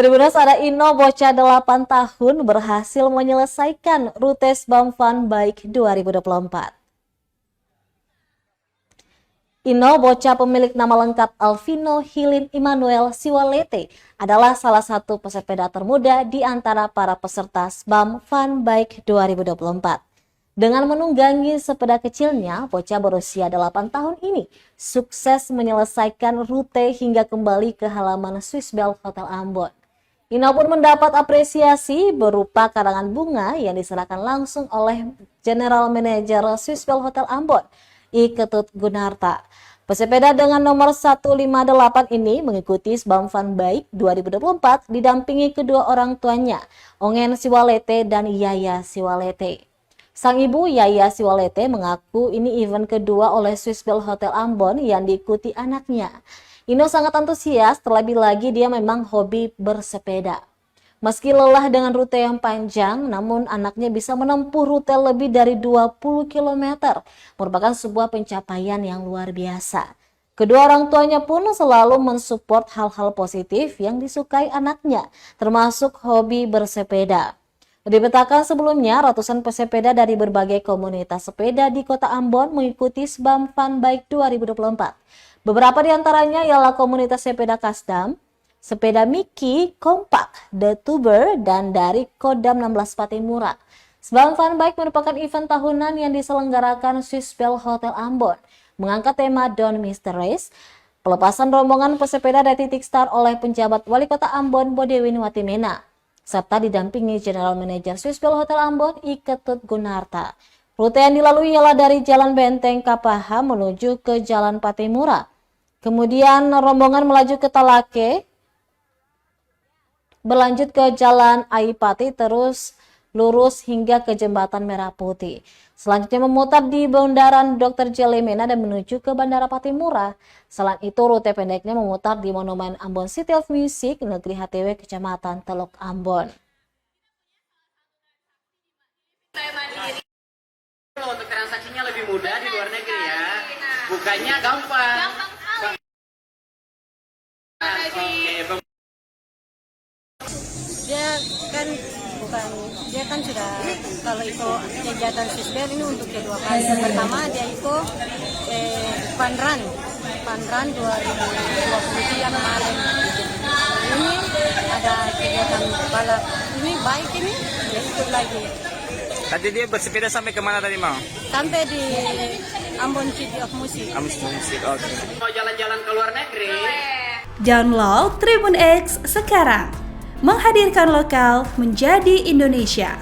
Tribuners, ada Ino, bocah 8 tahun berhasil menyelesaikan rute SBAM Fun Bike 2024. Ino, bocah pemilik nama lengkap Alvino Hilin Immanuel Siwalete, adalah salah satu pesepeda termuda di antara para peserta SBAM Fun Bike 2024. Dengan menunggangi sepeda kecilnya, bocah berusia 8 tahun ini sukses menyelesaikan rute hingga kembali ke halaman Swissbell Hotel Ambon. Ino pun mendapat apresiasi berupa karangan bunga yang diserahkan langsung oleh General Manager Swissbell Hotel Ambon, I Ketut Gunarta. Pesepeda dengan nomor 158 ini mengikuti SBAM Fun Bike 2024 didampingi kedua orang tuanya, Ongen Siwalete dan Yaya Siwalete. Sang ibu Yaya Siwalete mengaku ini event kedua oleh Swissbell Hotel Ambon yang diikuti anaknya. Ino sangat antusias, terlebih lagi dia memang hobi bersepeda. Meski lelah dengan rute yang panjang, namun anaknya bisa menempuh rute lebih dari 20 km, merupakan sebuah pencapaian yang luar biasa. Kedua orang tuanya pun selalu mensupport hal-hal positif yang disukai anaknya, termasuk hobi bersepeda. Dipetakan sebelumnya, ratusan pesepeda dari berbagai komunitas sepeda di Kota Ambon mengikuti SBAM Fun Bike 2024. Beberapa di antaranya ialah komunitas sepeda Kasdam, sepeda Miki, Kompak, The Tuber, dan dari Kodam 16 Patimura. SBAM Fun Bike merupakan event tahunan yang diselenggarakan Swissbell Hotel Ambon, mengangkat tema Don't Miss the Race. Pelepasan rombongan pesepeda dari titik start oleh penjabat Wali Kota Ambon Bodewin Watimena, serta didampingi General Manager Swissbell Hotel Ambon, I Ketut Gunarta. Rute yang dilalui ialah dari Jalan Benteng Kapaha menuju ke Jalan Patimura. Kemudian rombongan melaju ke Talake, berlanjut ke Jalan Aipati, terus lurus hingga ke Jembatan Merah Putih. Selanjutnya memutar di Bundaran Dr. Jelemena dan menuju ke Bandara Patimura. Selain itu, rute pendeknya memutar di Monumen Ambon City of Music, Negeri HTW, Kecamatan Teluk Ambon. Untuk transaksinya lebih mudah di luar negeri ya. Bukanya gampang. Dia kan sudah, kalau ikut kegiatan Swissbell ini untuk kedua kali. Pertama dia ikut Fun Run 2023 kemarin. Ini ada kegiatan balap ini, bike ini dia ikut lagi. Tadi dia bersepeda sampai kemana tadi mau? Sampai di Ambon City of Music. Ambon Music, oke. Mau jalan-jalan ke luar negeri? Download Tribun X sekarang. Menghadirkan lokal menjadi Indonesia.